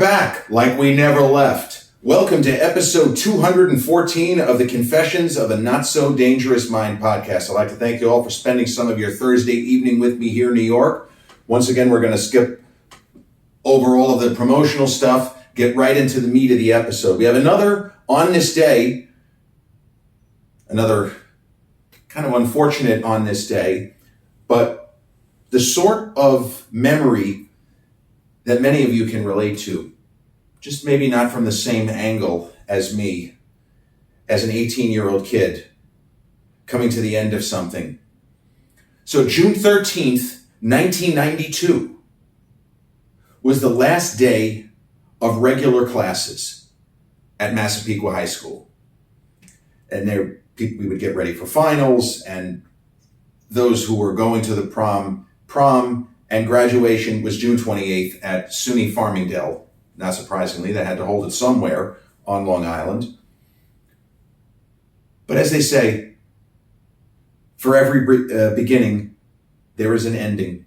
back like we never left. Welcome to episode 214 of the Confessions of a Not So Dangerous Mind podcast. I'd like to thank you all for spending some of your Thursday evening with me here in New York. Once again, we're going to skip over all of the promotional stuff, get right into the meat of the episode. We have another on this day, another kind of unfortunate on this day, but the sort of memory that many of you can relate to, just maybe not from the same angle as me, as an 18-year-old kid coming to the end of something. So June 13th, 1992 was the last day of regular classes at Massapequa High School. And we would get ready for finals, and those who were going to the prom and graduation was June 28th at SUNY Farmingdale. Not surprisingly, they had to hold it somewhere on Long Island. But as they say, for every beginning, there is an ending.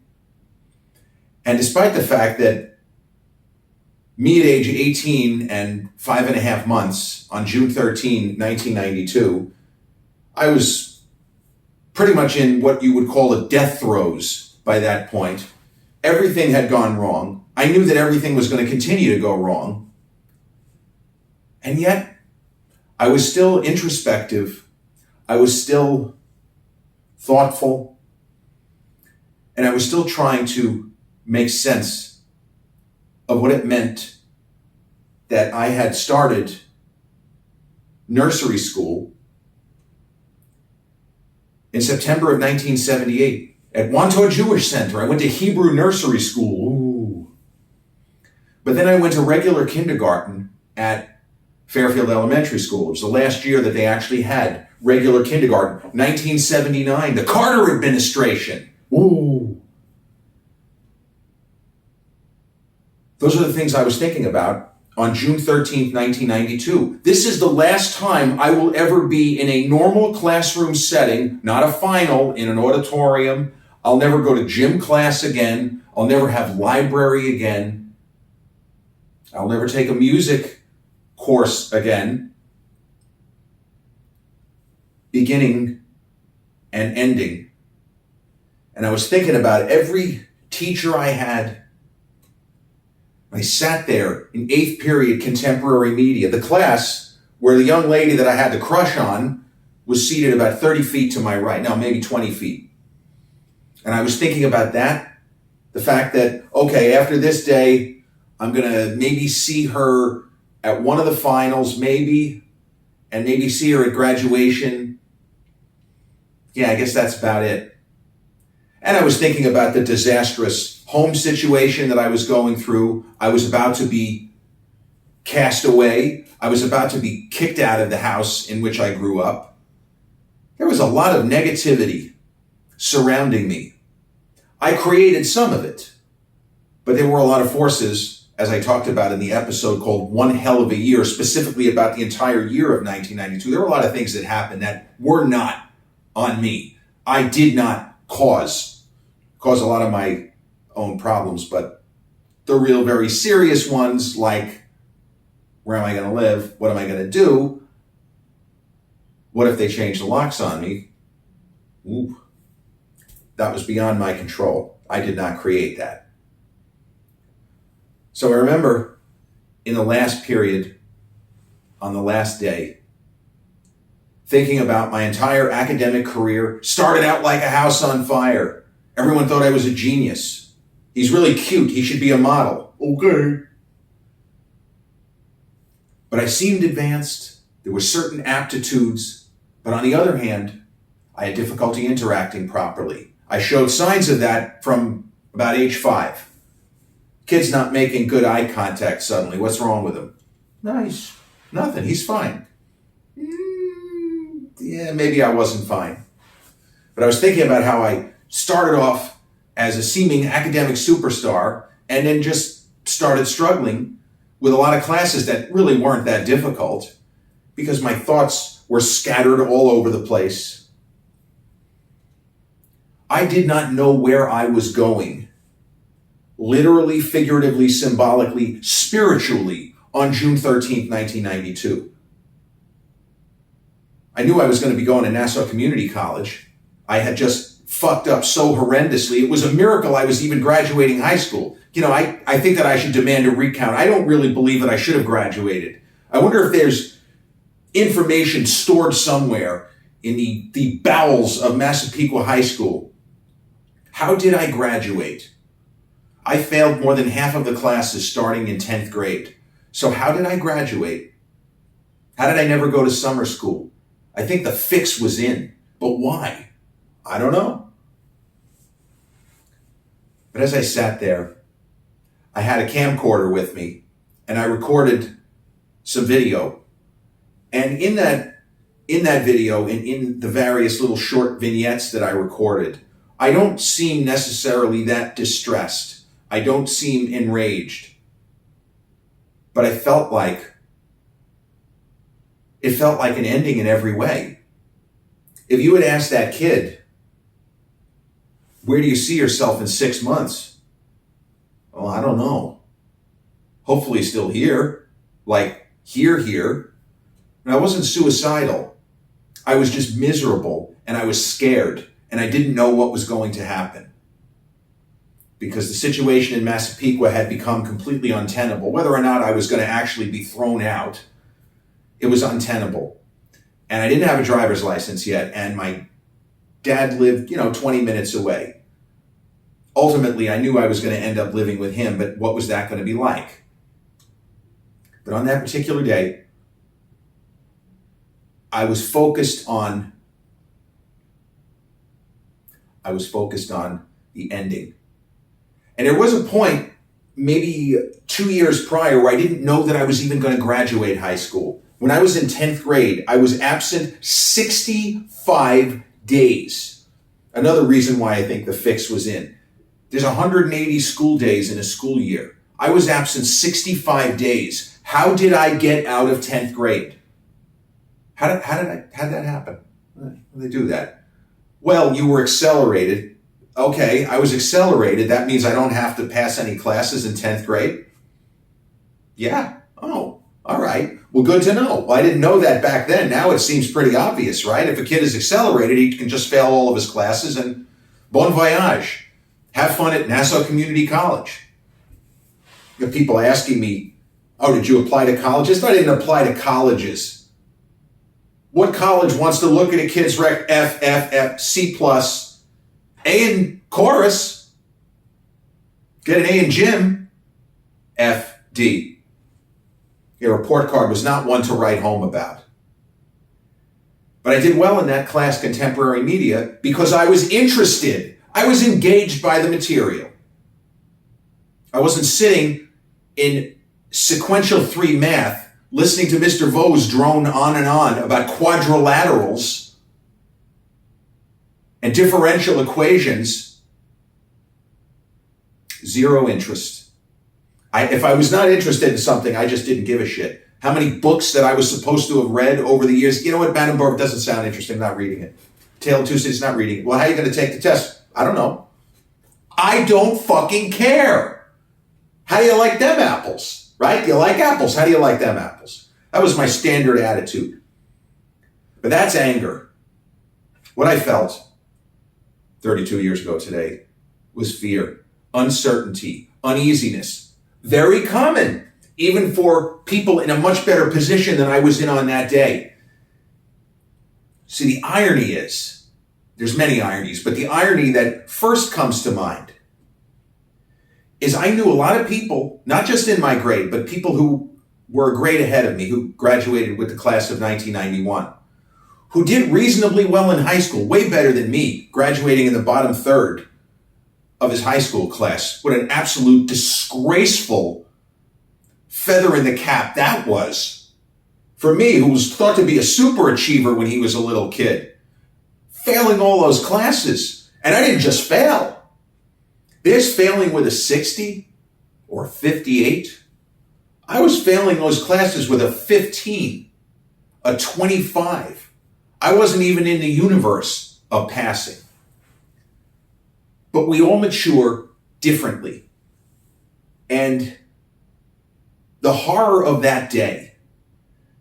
And despite the fact that me at age 18 and 5.5 months on June 13, 1992, I was pretty much in what you would call a death throes by that point. Everything had gone wrong. I knew that everything was going to continue to go wrong. And yet, I was still introspective. I was still thoughtful. And I was still trying to make sense of what it meant that I had started nursery school in September of 1978. At Wantagh Jewish Center, I went to Hebrew nursery school. Ooh. But then I went to regular kindergarten at Fairfield Elementary School. It was the last year that they actually had regular kindergarten. 1979, the Carter administration. Ooh. Those are the things I was thinking about on June 13th, 1992. This is the last time I will ever be in a normal classroom setting, not a final in an auditorium. I'll never go to gym class again. I'll never have library again. I'll never take a music course again. Beginning and ending. And I was thinking about every teacher I had. I sat there in 8th period contemporary media, the class where the young lady that I had the crush on was seated about 30 feet to my right, now maybe 20 feet. And I was thinking about that, the fact that, okay, after this day, I'm going to maybe see her at one of the finals, maybe, and maybe see her at graduation. Yeah, I guess that's about it. And I was thinking about the disastrous home situation that I was going through. I was about to be cast away. I was about to be kicked out of the house in which I grew up. There was a lot of negativity surrounding me. I created some of it, but there were a lot of forces, as I talked about in the episode called One Hell of a Year, specifically about the entire year of 1992. There were a lot of things that happened that were not on me. I did not cause a lot of my own problems, but the real very serious ones, like where am I going to live? What am I going to do? What if they change the locks on me? Ooh. That was beyond my control. I did not create that. So I remember in the last period, on the last day, thinking about my entire academic career. Started out like a house on fire. Everyone thought I was a genius. He's really cute. He should be a model. Okay. But I seemed advanced. There were certain aptitudes. But on the other hand, I had difficulty interacting properly. I showed signs of that from about age 5. Kid's not making good eye contact suddenly. What's wrong with him? Nice. Nothing. He's fine. Yeah, maybe I wasn't fine. But I was thinking about how I started off as a seeming academic superstar and then just started struggling with a lot of classes that really weren't that difficult because my thoughts were scattered all over the place. I did not know where I was going literally, figuratively, symbolically, spiritually, on June 13th, 1992. I knew I was going to be going to Nassau Community College. I had just fucked up so horrendously. It was a miracle I was even graduating high school. I think that I should demand a recount. I don't really believe that I should have graduated. I wonder if there's information stored somewhere in the bowels of Massapequa High School. How did I graduate? I failed more than half of the classes starting in 10th grade. So how did I graduate? How did I never go to summer school? I think the fix was in, but why? I don't know. But as I sat there, I had a camcorder with me and I recorded some video. And in that video and in the various little short vignettes that I recorded, I don't seem necessarily that distressed. I don't seem enraged. But it felt like an ending in every way. If you had asked that kid, where do you see yourself in 6 months? Well, I don't know. Hopefully still here. Like here. And I wasn't suicidal. I was just miserable and I was scared and I didn't know what was going to happen. Because the situation in Massapequa had become completely untenable. Whether or not I was going to actually be thrown out, it was untenable. And I didn't have a driver's license yet, and my dad lived, 20 minutes away. Ultimately, I knew I was going to end up living with him, but what was that going to be like? But on that particular day, I was focused on the ending. And there was a point, maybe 2 years prior, where I didn't know that I was even going to graduate high school. When I was in 10th grade, I was absent 65 days. Another reason why I think the fix was in. There's 180 school days in a school year. I was absent 65 days. How did I get out of 10th grade? How did that happen? How did they do that? Well, you were accelerated. Okay, I was accelerated. That means I don't have to pass any classes in 10th grade? Yeah. Oh, all right. Well, good to know. Well, I didn't know that back then. Now it seems pretty obvious, right? If a kid is accelerated, he can just fail all of his classes and bon voyage. Have fun at Nassau Community College. You have people asking me, oh, did you apply to colleges? I didn't apply to colleges. What college wants to look at a kid's rec F, C+, A in chorus, get an A in gym, F, D. Your report card was not one to write home about. But I did well in that class, contemporary media, because I was interested. I was engaged by the material. I wasn't sitting in sequential 3 math, listening to Mr. Vose drone on and on about quadrilaterals and differential equations. Zero interest. If I was not interested in something, I just didn't give a shit. How many books that I was supposed to have read over the years? You know what, Badenborg doesn't sound interesting, not reading it. Tale of Two Cities, not reading it. Well, how are you going to take the test? I don't know. I don't fucking care. How do you like them apples? Right? Do you like apples? How do you like them apples? That was my standard attitude. But that's anger. What I felt 32 years ago today was fear, uncertainty, uneasiness. Very common, even for people in a much better position than I was in on that day. See, the irony is, there's many ironies, but the irony that first comes to mind is I knew a lot of people, not just in my grade, but people who were a grade ahead of me, who graduated with the class of 1991, who did reasonably well in high school, way better than me, graduating in the bottom third of his high school class. What an absolute disgraceful feather in the cap that was for me, who was thought to be a super achiever when he was a little kid, failing all those classes. And I didn't just fail. There's failing with a 60 or 58. I was failing those classes with a 15, a 25. I wasn't even in the universe of passing. But we all mature differently. And the horror of that day,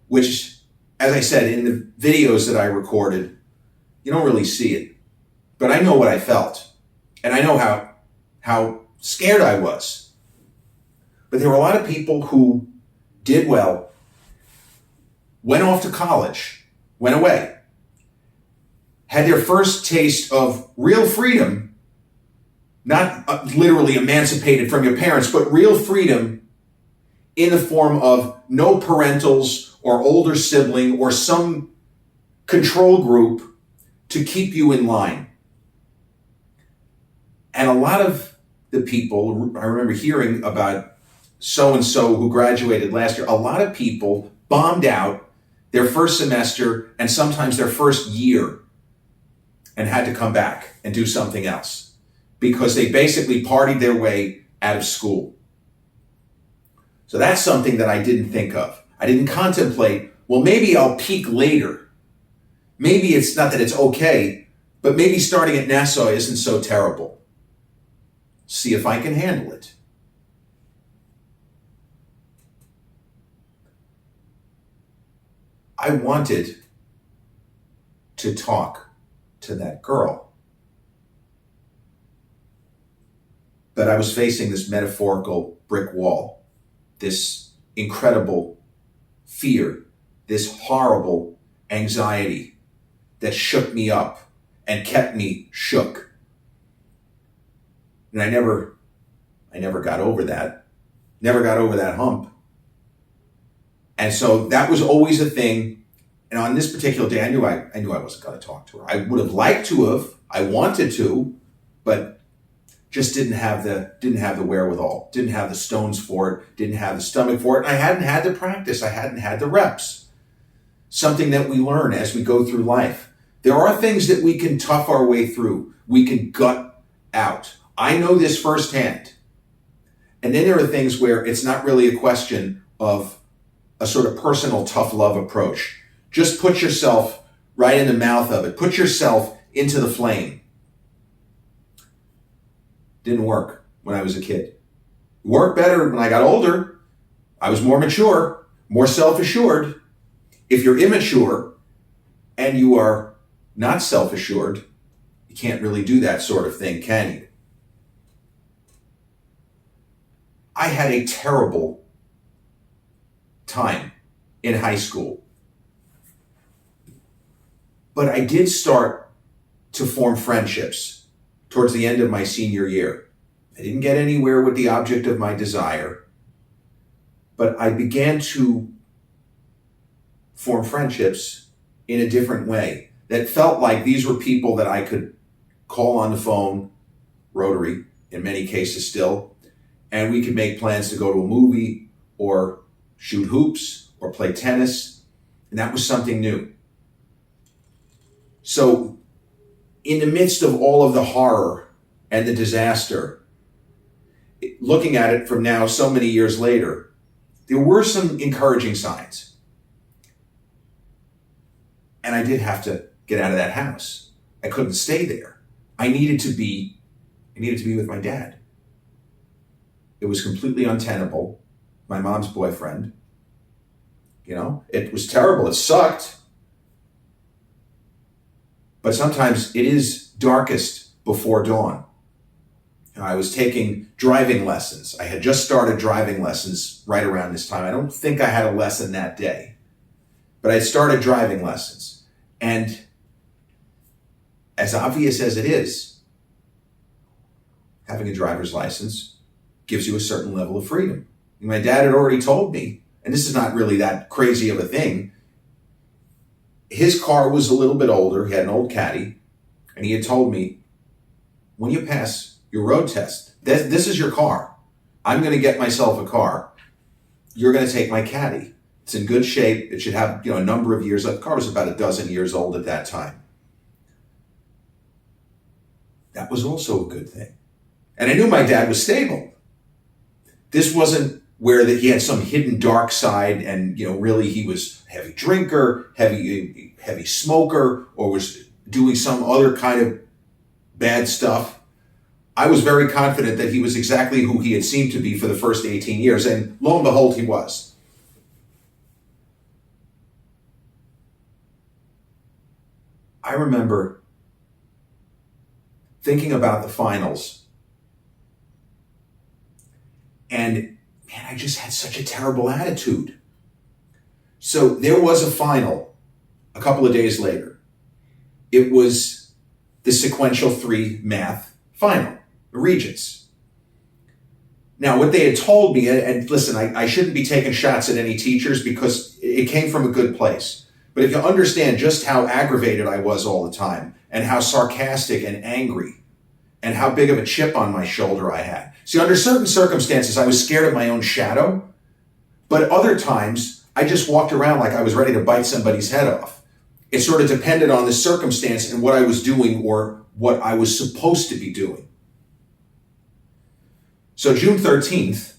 which, as I said, in the videos that I recorded, you don't really see it. But I know what I felt. And I know how scared I was. But there were a lot of people who did well, went off to college, went away, had their first taste of real freedom, not literally emancipated from your parents, but real freedom in the form of no parentals or older sibling or some control group to keep you in line. And a lot of the people, I remember hearing about so-and-so who graduated last year, a lot of people bombed out their first semester and sometimes their first year and had to come back and do something else because they basically partied their way out of school. So that's something that I didn't think of. I didn't contemplate, well, maybe I'll peak later. Maybe it's not that it's okay, but maybe starting at Nassau isn't so terrible. See if I can handle it. I wanted to talk to that girl. But I was facing this metaphorical brick wall, this incredible fear, this horrible anxiety that shook me up and kept me shook. And I never got over that. Never got over that hump. And so that was always a thing. And on this particular day, I knew I wasn't going to talk to her. I would have liked to have. I wanted to, but just didn't have the wherewithal. Didn't have the stones for it. Didn't have the stomach for it. And I hadn't had the practice. I hadn't had the reps. Something that we learn as we go through life. There are things that we can tough our way through. We can gut out. I know this firsthand. And then there are things where it's not really a question of a sort of personal tough love approach. Just put yourself right in the mouth of it. Put yourself into the flame. Didn't work when I was a kid. It worked better when I got older. I was more mature, more self-assured. If you're immature and you are not self-assured, you can't really do that sort of thing, can you? I had a terrible time in high school. But I did start to form friendships towards the end of my senior year. I didn't get anywhere with the object of my desire, but I began to form friendships in a different way that felt like these were people that I could call on the phone, rotary in many cases still, and we could make plans to go to a movie or shoot hoops or play tennis, and that was something new. So in the midst of all of the horror and the disaster, looking at it from now so many years later, there were some encouraging signs. And I did have to get out of that house. I couldn't stay there. I needed to be with my dad. It was completely untenable. My mom's boyfriend. You know, it was terrible. It sucked. But sometimes it is darkest before dawn. I was taking driving lessons. I had just started driving lessons right around this time. I don't think I had a lesson that day, but I started driving lessons. And as obvious as it is, having a driver's license gives you a certain level of freedom. My dad had already told me, and this is not really that crazy of a thing, his car was a little bit older. He had an old Caddy, and he had told me, when you pass your road test, this is your car. I'm going to get myself a car. You're going to take my Caddy. It's in good shape. It should have, a number of years. The car was about a dozen years old at that time. That was also a good thing. And I knew my dad was stable. This wasn't where he had some hidden dark side and, really he was a heavy drinker, heavy smoker, or was doing some other kind of bad stuff. I was very confident that he was exactly who he had seemed to be for the first 18 years, and lo and behold, he was. I remember thinking about the finals, and man, I just had such a terrible attitude. So there was a final a couple of days later. It was the sequential 3 math final, the Regents. Now, what they had told me, and listen, I shouldn't be taking shots at any teachers because it came from a good place. But if you understand just how aggravated I was all the time and how sarcastic and angry and how big of a chip on my shoulder I had. See, under certain circumstances, I was scared of my own shadow, but other times I just walked around like I was ready to bite somebody's head off. It sort of depended on the circumstance and what I was doing or what I was supposed to be doing. So June 13th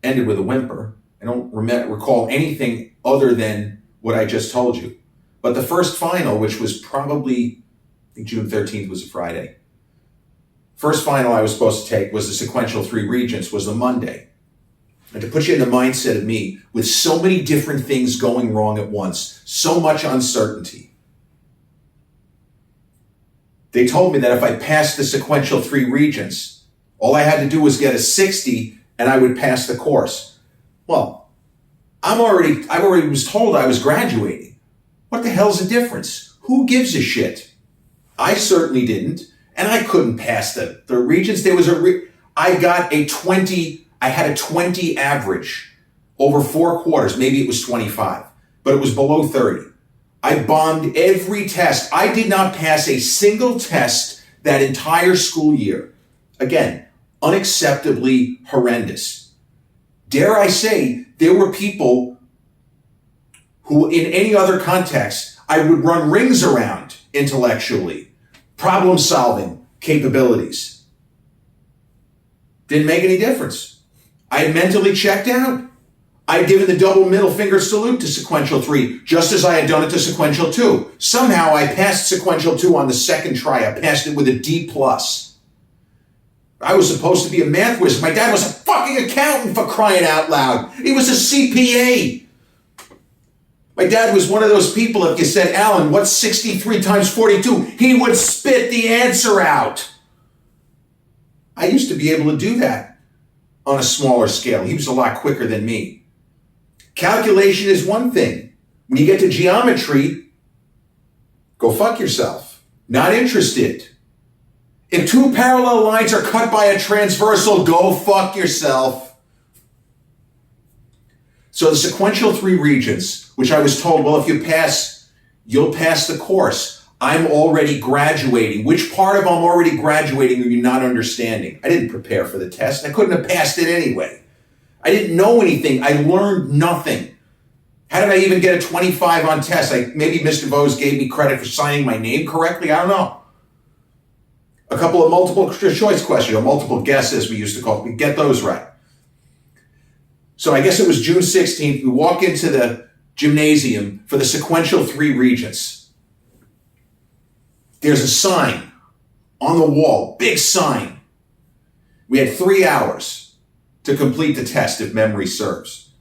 ended with a whimper. I don't recall anything other than what I just told you. But the first final, which was probably, I think June 13th was a Friday. First final I was supposed to take was the sequential 3 Regents, was the Monday. And to put you in the mindset of me, with so many different things going wrong at once, so much uncertainty, they told me that if I passed the sequential 3 Regents, all I had to do was get a 60 and I would pass the course. Well, I already was told I was graduating. What the hell's the difference? Who gives a shit? I certainly didn't, and I couldn't pass the Regents. I had a 20 average over 4 quarters. Maybe it was 25, but it was below 30. I bombed every test. I did not pass a single test that entire school year. Again, unacceptably horrendous. Dare I say, there were people who, in any other context, I would run rings around intellectually, problem-solving capabilities. Didn't make any difference. I had mentally checked out. I had given the double middle finger salute to sequential 3, just as I had done it to sequential 2. Somehow I passed sequential 2 on the second try. I passed it with a D+. I was supposed to be a math wizard. My dad was a fucking accountant, for crying out loud. He was a CPA. My dad was one of those people, if you said, Alan, what's 63 times 42? He would spit the answer out. I used to be able to do that on a smaller scale. He was a lot quicker than me. Calculation is one thing. When you get to geometry, go fuck yourself. Not interested. If 2 parallel lines are cut by a transversal, go fuck yourself. So the sequential 3 Regents, which I was told, well, if you pass, you'll pass the course. I'm already graduating. Which part of I'm already graduating are you not understanding? I didn't prepare for the test. I couldn't have passed it anyway. I didn't know anything. I learned nothing. How did I even get a 25 on tests? Maybe Mr. Vose gave me credit for signing my name correctly. I don't know. A couple of multiple choice questions, or multiple guesses, we used to call it. We get those right. So I guess it was June 16th. We walk into the gymnasium for the sequential 3 Regents. There's a sign on the wall, big sign. We had 3 hours to complete the test, if memory serves.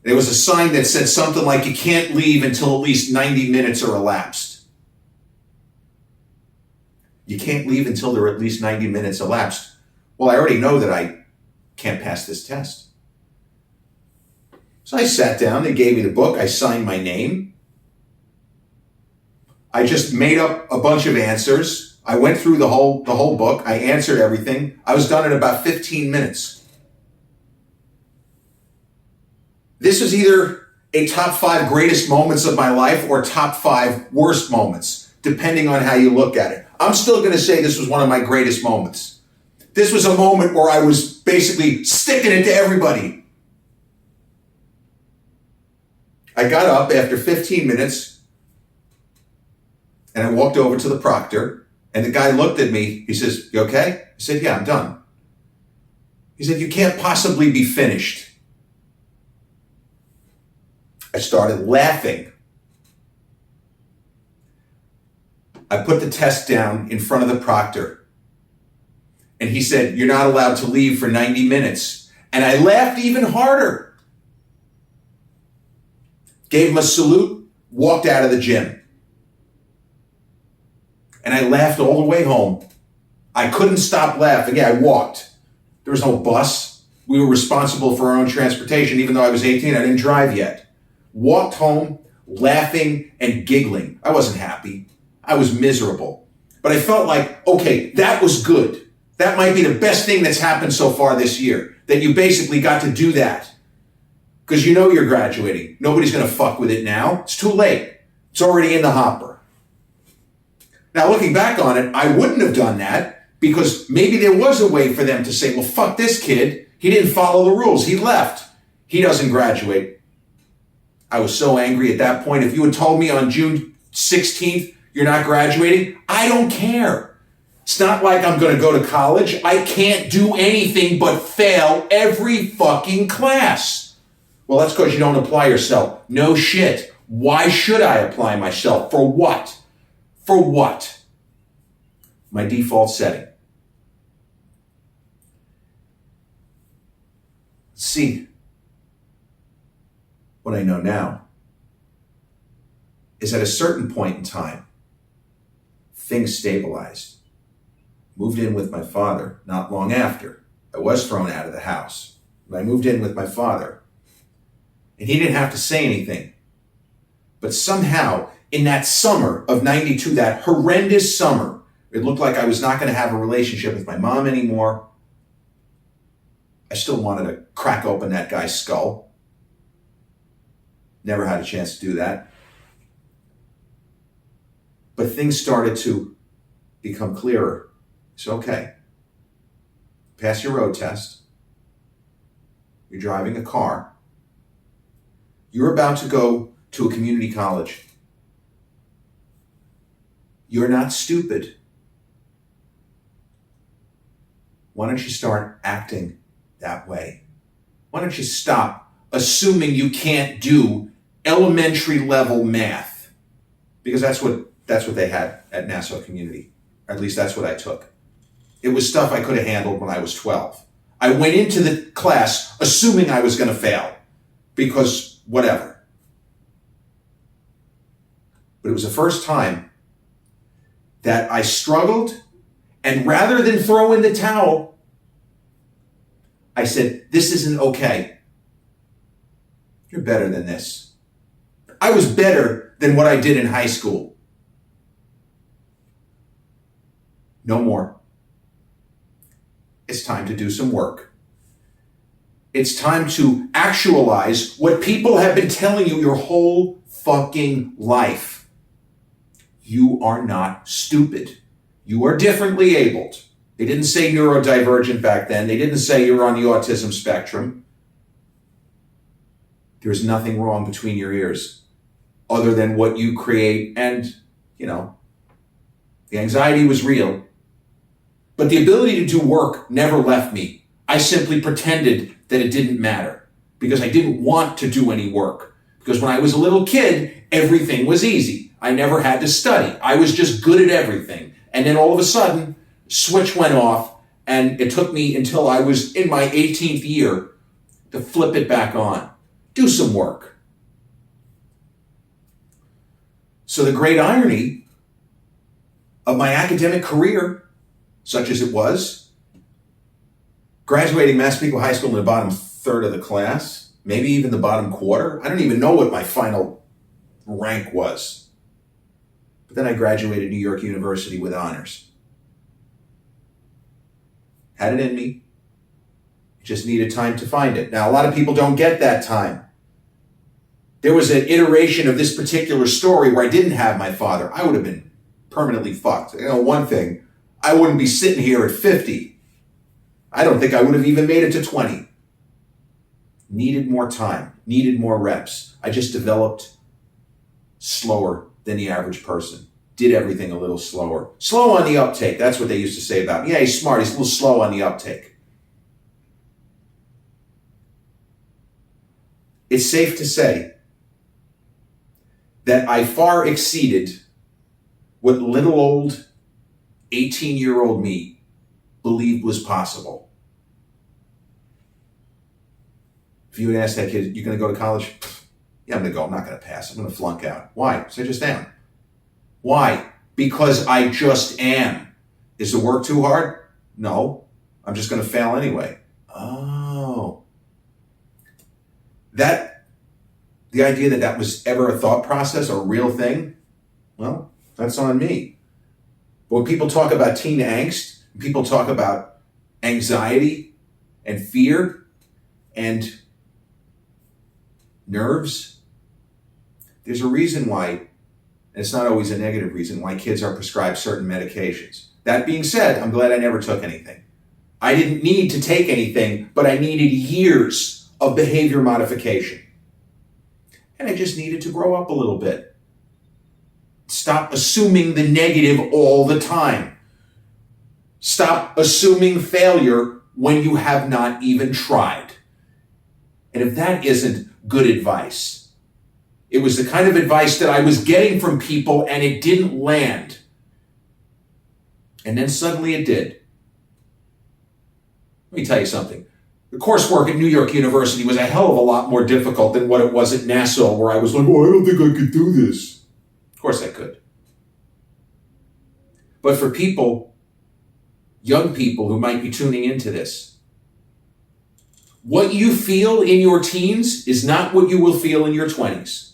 There was a sign that said something like, you can't leave until at least 90 minutes are elapsed. You can't leave until there are at least 90 minutes elapsed. Well, I already know that I can't pass this test. So I sat down, they gave me the book, I signed my name. I just made up a bunch of answers. I went through the whole book, I answered everything. I was done in about 15 minutes. This was either a top 5 greatest moments of my life or top 5 worst moments, depending on how you look at it. I'm still going to say this was one of my greatest moments. This was a moment where I was basically sticking it to everybody. I got up after 15 minutes and I walked over to the proctor, and the guy looked at me. He says, "You okay?" I said, "Yeah, I'm done." He said, "You can't possibly be finished." I started laughing. I put the test down in front of the proctor, And he said, "You're not allowed to leave for 90 minutes. And I laughed even harder. Gave him a salute, walked out of the gym. And I laughed all the way home. I couldn't stop laughing. Yeah, I walked. There was no bus. We were responsible for our own transportation. Even though I was 18, I didn't drive yet. Walked home, laughing and giggling. I wasn't happy. I was miserable. But I felt like, okay, that was good. That might be the best thing that's happened so far this year, that you basically got to do that. Because you know you're graduating. Nobody's going to fuck with it now. It's too late. It's already in the hopper. Now, looking back on it, I wouldn't have done that because maybe there was a way for them to say, well, fuck this kid. He didn't follow the rules. He left. He doesn't graduate. I was so angry at that point. If you had told me on June 16th, you're not graduating, I don't care. It's not like I'm going to go to college. I can't do anything but fail every fucking class. Well, that's because you don't apply yourself. No shit. Why should I apply myself? For what? For what? My default setting. See, what I know now is at a certain point in time, things stabilized. Moved in with my father not long after. I was thrown out of the house. But I moved in with my father. And he didn't have to say anything. But somehow, in that summer of 92, that horrendous summer, it looked like I was not going to have a relationship with my mom anymore. I still wanted to crack open that guy's skull. Never had a chance to do that. But things started to become clearer. It's okay. Pass your road test. You're driving a car. You're about to go to a community college. You're not stupid. Why don't you start acting that way? Why don't you stop assuming you can't do elementary level math? Because that's what they had at Nassau Community. Or at least that's what I took. It was stuff I could have handled when I was 12. I went into the class assuming I was going to fail because whatever. But it was the first time that I struggled, and rather than throw in the towel, I said, this isn't okay. You're better than this. I was better than what I did in high school. No more. It's time to do some work. It's time to actualize what people have been telling you your whole fucking life. You are not stupid. You are differently abled. They didn't say neurodivergent back then. They didn't say you're on the autism spectrum. There's nothing wrong between your ears other than what you create. And, the anxiety was real. But the ability to do work never left me. I simply pretended that it didn't matter because I didn't want to do any work. Because when I was a little kid, everything was easy. I never had to study. I was just good at everything. And then all of a sudden, switch went off, and it took me until I was in my 18th year to flip it back on. Do some work. So the great irony of my academic career, such as it was, graduating Massapequa High School in the bottom third of the class, maybe even the bottom quarter. I don't even know what my final rank was. But then I graduated New York University with honors. Had it in me. Just needed time to find it. Now, a lot of people don't get that time. There was an iteration of this particular story where I didn't have my father. I would have been permanently fucked. One thing, I wouldn't be sitting here at 50. I don't think I would have even made it to 20. Needed more time, needed more reps. I just developed slower than the average person. Did everything a little slower. Slow on the uptake, that's what they used to say about me. Yeah, he's smart, he's a little slow on the uptake. It's safe to say that I far exceeded what little old 18-year-old me believed was possible. If you would ask that kid, "You going to go to college?" "Yeah, I'm going to go. I'm not going to pass. I'm going to flunk out." "Why?" "Because I just am." "Why?" "Because I just am." "Is the work too hard?" "No. I'm just going to fail anyway." Oh. The idea that was ever a thought process, a real thing, well, that's on me. But when people talk about teen angst, when people talk about anxiety and fear and nerves, there's a reason why, and it's not always a negative reason, why kids are prescribed certain medications. That being said, I'm glad I never took anything. I didn't need to take anything, but I needed years of behavior modification. And I just needed to grow up a little bit. Stop assuming the negative all the time. Stop assuming failure when you have not even tried. And if that isn't good advice, it was the kind of advice that I was getting from people and it didn't land. And then suddenly it did. Let me tell you something. The coursework at New York University was a hell of a lot more difficult than what it was at Nassau, where I was like, "Oh, I don't think I could do this." Of course I could. But for people, young people who might be tuning into this, what you feel in your teens is not what you will feel in your 20s.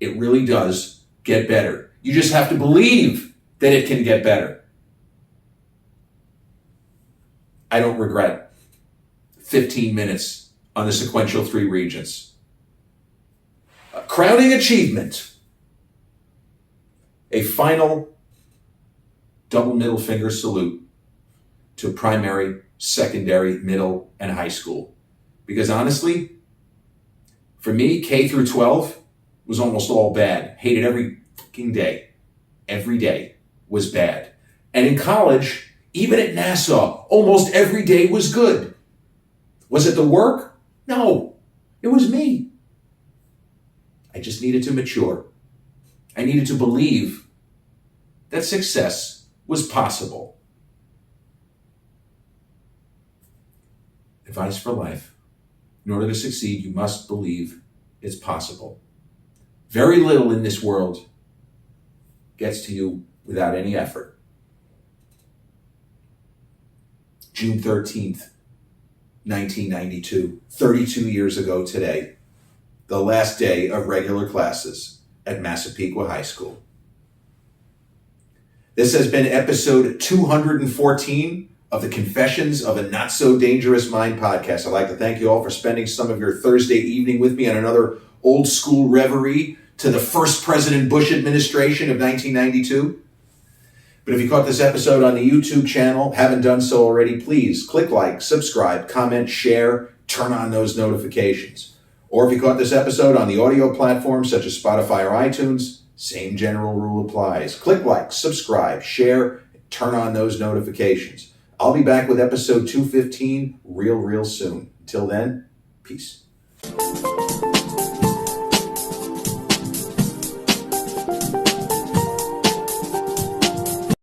It really does get better. You just have to believe that it can get better. I don't regret 15 minutes on the sequential 3 regents. A crowning achievement. A final double middle finger salute to primary, secondary, middle, and high school. Because honestly, for me, K through 12 was almost all bad. Hated every fucking day. Every day was bad. And in college, even at Nassau, almost every day was good. Was it the work? No, it was me. I just needed to mature. I needed to believe that success was possible. Advice for life. In order to succeed, you must believe it's possible. Very little in this world gets to you without any effort. June 13th, 1992, 32 years ago today, the last day of regular classes at Massapequa High School. This has been episode 214 of the Confessions of a Not So Dangerous Mind podcast. I'd like to thank you all for spending some of your Thursday evening with me on another old school reverie to the first President Bush administration of 1992. But if you caught this episode on the YouTube channel, haven't done so already, please click like, subscribe, comment, share, turn on those notifications. Or if you caught this episode on the audio platforms such as Spotify or iTunes, same general rule applies. Click like, subscribe, share, turn on those notifications. I'll be back with episode 215 real soon. Until then, peace.